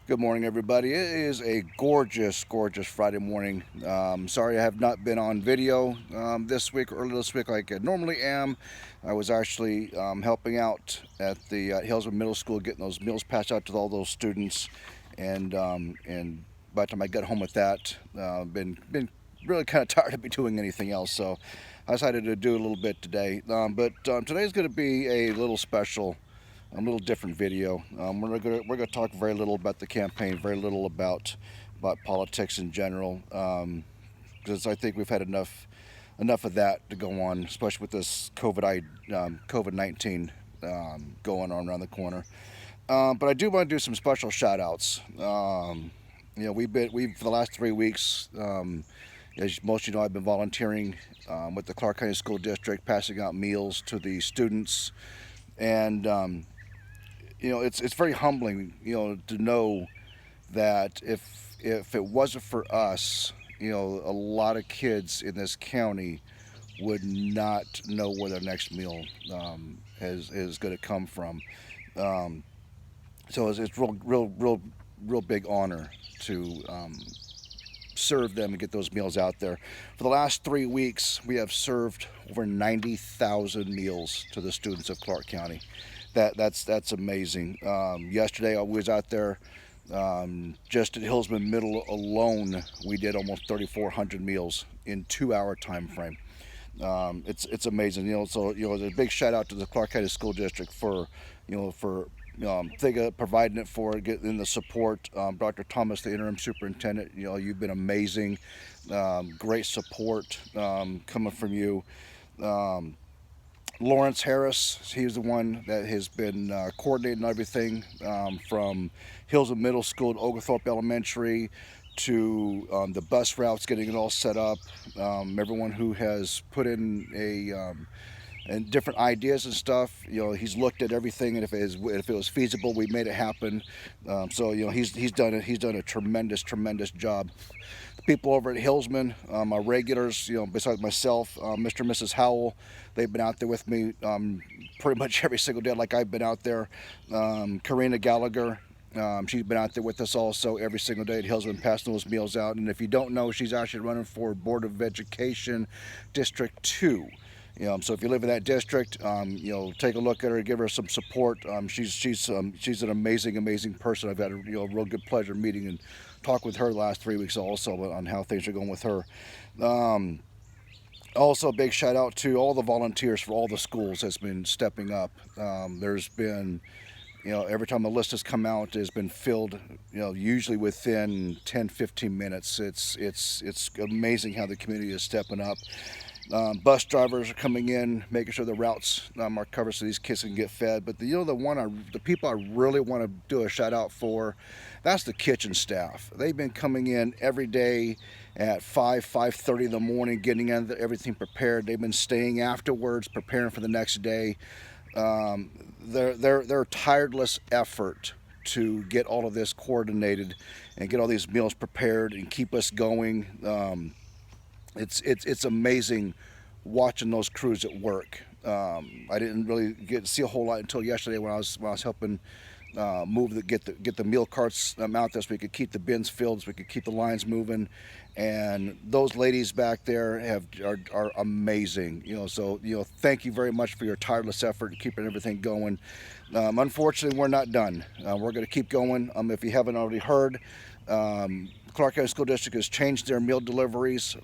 Good morning, everybody. It is a gorgeous, gorgeous Friday morning. Sorry I have not been on video this week, early this week, like I normally am. I was actually helping out at the Hillsman Middle School, getting those meals passed out to all those students, and by the time I got home with that, been really kind of tired of be doing anything else. So I decided to do a little bit today. But today's going to be a little special, a little different video. We're gonna talk very little about the campaign, very little about politics in general, because I think we've had enough of that to go on, especially with this COVID-19 going on around the corner. But I do want to do some special shout outs. We've for the last 3 weeks. As most of you know, I've been volunteering with the Clark County School District, passing out meals to the students, and it's very humbling, to know that if it wasn't for us, a lot of kids in this county would not know where their next meal is going to come from. So it's real big honor to serve them and get those meals out there. For the last 3 weeks, we have served over 90,000 meals to the students of Clark County. That's amazing. Yesterday I was out there, just at Hillsman Middle alone. We did almost 3,400 meals in 2-hour time frame. It's amazing. So a big shout out to the Clark County School District for providing it, for getting the support. Dr. Thomas, the interim superintendent, you've been amazing. Great support coming from you. Lawrence Harris, he's the one that has been coordinating everything, from Hillsman Middle School to Oglethorpe Elementary to the bus routes, getting it all set up. Everyone who has put in and different ideas and stuff, he's looked at everything, and if it was feasible, we made it happen. So he's done it. He's done a tremendous job. The people over at Hillsman, our regulars, besides myself, Mr. and Mrs. Howell, they've been out there with me pretty much every single day, like I've been out there. Karina Gallagher, she's been out there with us also every single day at Hillsman, passing those meals out. And if you don't know, she's actually running for Board of Education District 2. So if you live in that district, take a look at her, give her some support. She's an amazing person. I've had a real good pleasure meeting and talk with her the last 3 weeks also on how things are going with her. Also, a big shout out to all the volunteers for all the schools that's been stepping up. There's been, every time the list has come out, has been filled, usually within 10-15 minutes. It's amazing how the community is stepping up. Bus drivers are coming in, making sure the routes are covered so these kids can get fed. But the people I really want to do a shout out for, that's the kitchen staff. They've been coming in every day at 5:30 in the morning, getting everything prepared. They've been staying afterwards, preparing for the next day. Their tireless effort to get all of this coordinated and get all these meals prepared and keep us going. It's amazing watching those crews at work. I didn't really get to see a whole lot until yesterday when I was helping get the meal carts out there so we could keep the bins filled, so we could keep the lines moving. And those ladies back there are amazing. So thank you very much for your tireless effort in keeping everything going. Unfortunately, we're not done. We're going to keep going. If you haven't already heard, Clark County School District has changed their meal deliveries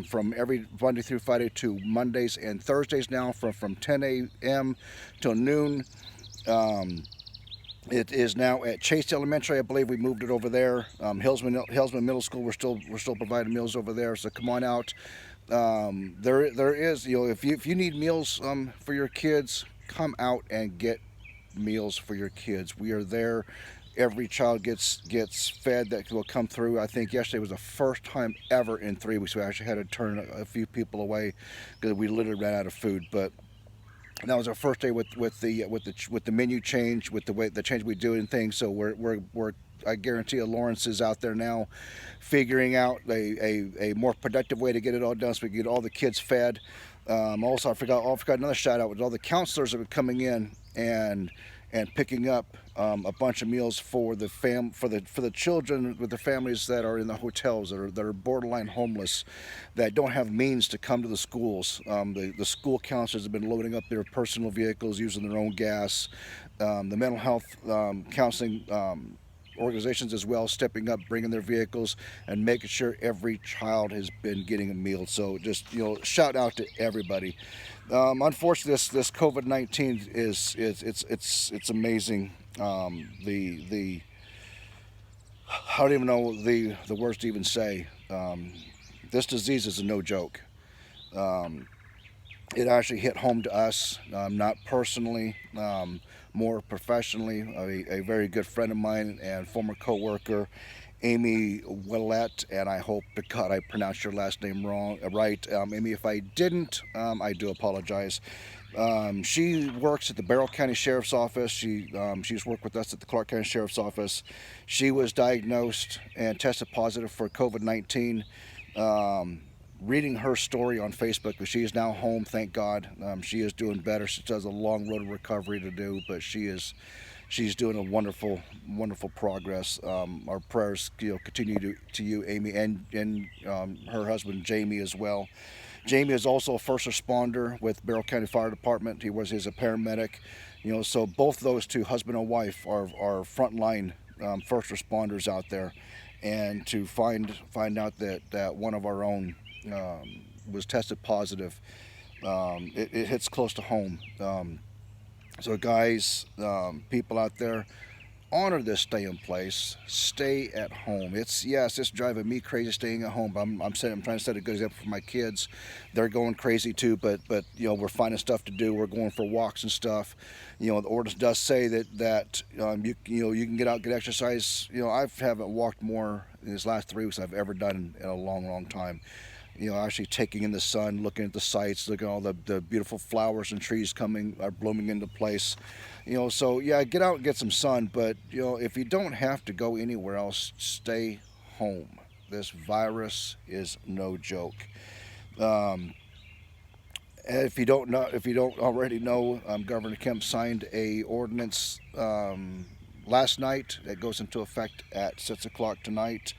from every Monday through Friday to Mondays and Thursdays now, from 10 a.m. till noon. It is now at Chase Elementary. I believe we moved it over there. Hillsman Middle School, we're still providing meals over there. So come on out. There is, if you need meals for your kids, come out and get meals for your kids. We are there. Every child gets fed that will come through. I think yesterday was the first time ever in 3 weeks we actually had to turn a few people away because we literally ran out of food. But that was our first day with the menu change, with the change we do in things. So we're I guarantee you Lawrence is out there now figuring out a more productive way to get it all done so we can get all the kids fed. Also, I forgot another shout out with all the counselors that were coming in and and picking up a bunch of meals for the for the children with the families that are in the hotels, that are borderline homeless, that don't have means to come to the schools. The school counselors have been loading up their personal vehicles, using their own gas. The mental health counseling organizations as well, stepping up, bringing their vehicles, and making sure every child has been getting a meal. So just, shout out to everybody. Unfortunately, this COVID-19 it's amazing. The I don't even know the words to even say. This disease is a no joke. Um, it actually hit home to us, not personally, more professionally. A very good friend of mine and former coworker, Amy Willette, and I hope to God I pronounced your last name right. Amy, if I didn't, I do apologize. She works at the Barrow County Sheriff's Office. She's worked with us at the Clark County Sheriff's Office. She was diagnosed and tested positive for COVID-19. Um, Reading her story on Facebook, but she is now home, thank God. She is doing better. She has a long road of recovery to do, but she's doing a wonderful progress. Our prayers, continue to you, Amy, and her husband Jamie as well. Jamie is also a first responder with Barrow County Fire Department. He's a paramedic. So both those two, husband and wife, are frontline first responders out there. And to find out that one of our own was tested positive, it hits close to home. So guys, people out there, honor this stay in place, stay at home. It's driving me crazy staying at home, but I'm trying to set a good example for my kids. They're going crazy too, but we're finding stuff to do. We're going for walks and stuff. The ordinance does say that you can get out, get exercise. I haven't walked more in these last 3 weeks I've ever done in a long time. Actually taking in the sun, looking at the sights, looking at all the beautiful flowers and trees are blooming into place. So yeah, get out and get some sun, but if you don't have to go anywhere else, stay home. This virus is no joke. Um, and if you don't already know, Governor Kemp signed a ordinance last night that goes into effect at 6 o'clock tonight.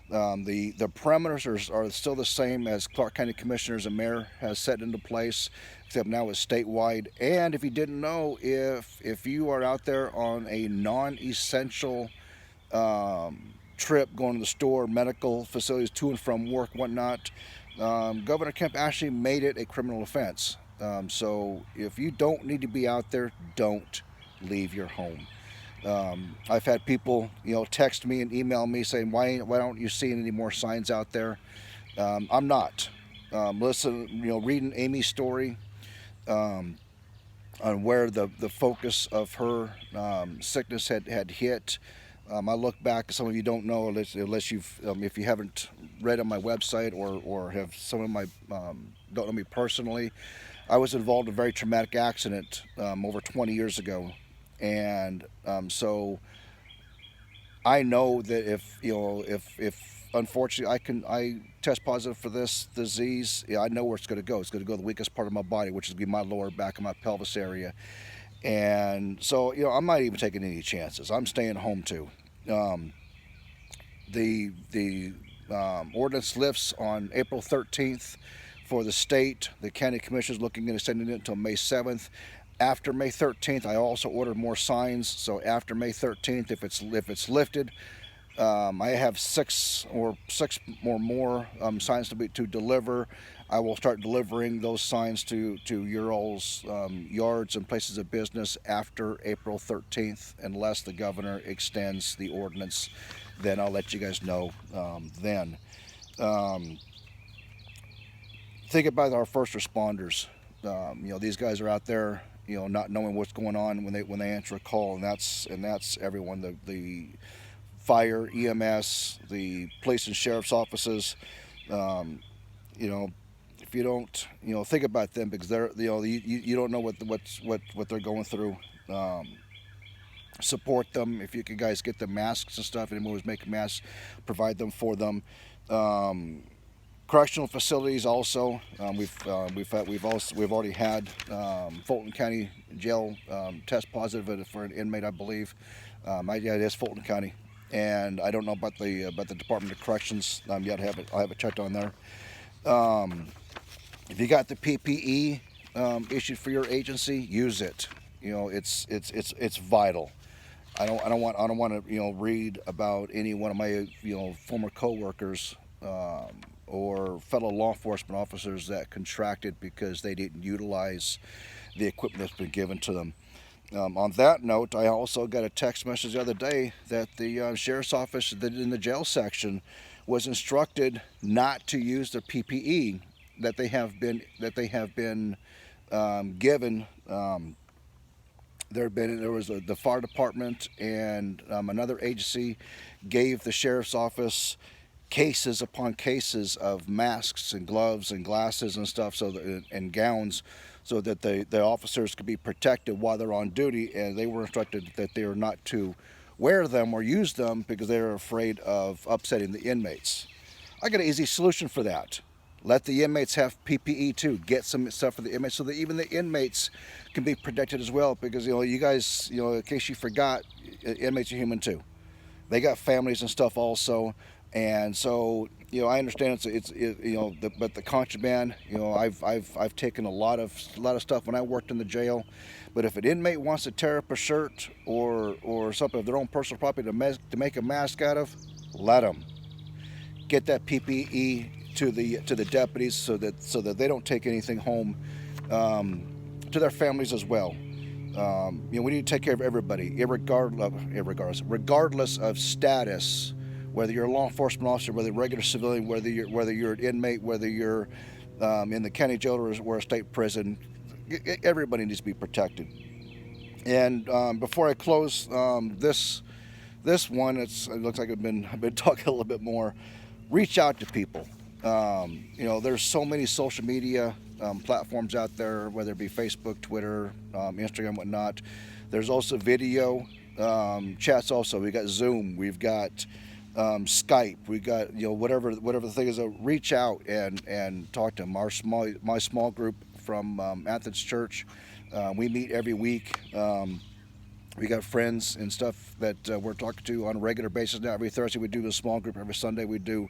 The parameters are still the same as Clark County Commissioners and Mayor has set into place, except now it's statewide. And if you didn't know, if you are out there on a non-essential trip, going to the store, medical facilities, to and from work, whatnot, Governor Kemp actually made it a criminal offense. So if you don't need to be out there, don't leave your home. I've had people, text me and email me saying, why don't you see any more signs out there? I'm not. Reading Amy's story on where the focus of her sickness had hit. I look back. Some of you don't know, unless you've, if you haven't read on my website or have some of my don't know me personally. I was involved in a very traumatic accident over 20 years ago. And so I know that if unfortunately I test positive for this disease, I know where it's going to go. It's going to go to the weakest part of my body, which is going to be my lower back and my pelvis area. And so I'm not even taking any chances. I'm staying home too. The ordinance lifts on April 13th for the state. The county commission is looking at extending it until May 7th. After May 13th, I also ordered more signs. So after May 13th, if it's lifted, I have six or more signs to deliver. I will start delivering those signs to your all's yards and places of business after April 13th, unless the governor extends the ordinance. Then I'll let you guys know then. Think about our first responders. These guys are out there, not knowing what's going on when they answer a call, and that's everyone. The fire, EMS, the police and sheriff's offices. If you don't, think about them, because they're, you don't know what they're going through. Support them. If you can, guys, get the masks and stuff. Anyone who's making masks, provide them for them. Correctional facilities also. We've already had Fulton County Jail test positive for an inmate, I believe. Yeah, it is Fulton County, and I don't know about the Department of Corrections yet. I haven't checked on there. If you got the PPE issued for your agency, use it. It's vital. I don't want to read about any one of my former coworkers or fellow law enforcement officers that contracted because they didn't utilize the equipment that's been given to them. On that note, I also got a text message the other day that the sheriff's office in the jail section was instructed not to use their PPE that they have been given. There was the fire department and another agency gave the sheriff's office cases upon cases of masks and gloves and glasses and stuff, and gowns, so that the officers could be protected while they're on duty, and they were instructed that they are not to wear them or use them because they are afraid of upsetting the inmates. I got an easy solution for that. Let the inmates have PPE too. Get some stuff for the inmates so that even the inmates can be protected as well. Because you guys, in case you forgot, inmates are human too. They got families and stuff also, and so I understand but the contraband. I've taken a lot of stuff when I worked in the jail. But if an inmate wants to tear up a shirt or something of their own personal property to make a mask out of, let them. Get that PPE to the deputies so that they don't take anything home to their families as well. We need to take care of everybody, regardless of status, whether you're a law enforcement officer, whether you're a regular civilian, whether you're an inmate, whether you're in the county jail or a state prison. Everybody needs to be protected. And before I close this one, it looks like I've been talking a little bit more. Reach out to people. There's so many social media platforms out there, whether it be Facebook, Twitter, Instagram, whatnot. There's also video chats. Also, we got Zoom, we've got Skype, we got whatever the thing is. Reach out and talk to them. My small group from Athens Church, we meet every week. We got friends and stuff that we're talking to on a regular basis now. Every Thursday we do a small group. Every Sunday we do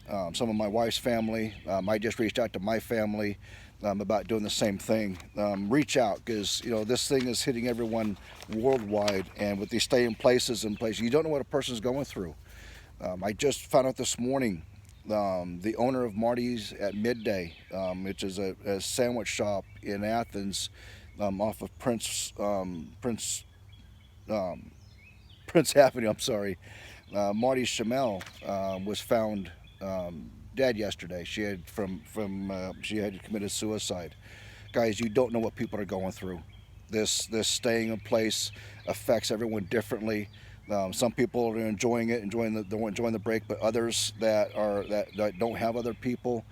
some of my wife's family. I just reached out to my family about doing the same thing. Reach out, because this thing is hitting everyone worldwide, and with these stay-in-places you don't know what a person's going through. I just found out this morning the owner of Marty's at Midday, which is a sandwich shop in Athens, off of Prince Avenue. I'm sorry. Marty Shamel was found dead yesterday. She had committed suicide. Guys, you don't know what people are going through. This staying in place affects everyone differently. Some people are enjoying it, enjoying the break, but others that don't have other people,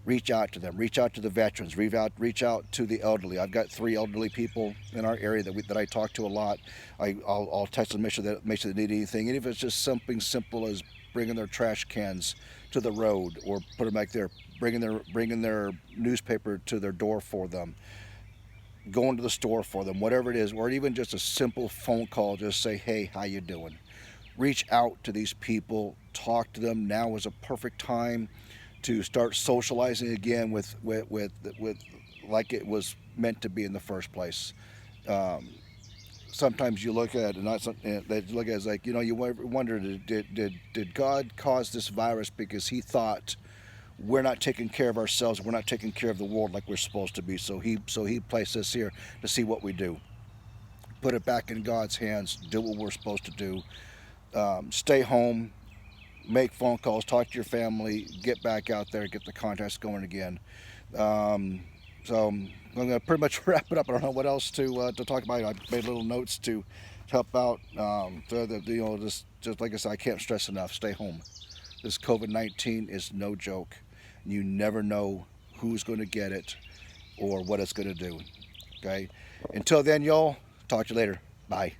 reach out to them. Reach out to the veterans. Reach out to the elderly. I've got 3 elderly people in our area that I talk to a lot. I'll text them, make sure they need anything, even if it's just something simple as bringing their trash cans to the road, or put them back there, bringing their newspaper to their door for them, going to the store for them, whatever it is, or even just a simple phone call. Just say, hey, how you doing? Reach out to these people. Talk to them. Now is a perfect time to start socializing again with like it was meant to be in the first place. Sometimes you look at it, and look at it as like, you wonder, did God cause this virus because he thought we're not taking care of ourselves, we're not taking care of the world like we're supposed to be, so he placed us here to see what we do. Put it back in God's hands, do what we're supposed to do. Stay home, make phone calls, talk to your family, get back out there, get the contacts going again. So I'm going to pretty much wrap it up. I don't know what else to talk about. I made little notes to help out. Just like I said, I can't stress enough. Stay home. This COVID-19 is no joke. You never know who's going to get it or what it's going to do. Okay. Until then, y'all. Talk to you later. Bye.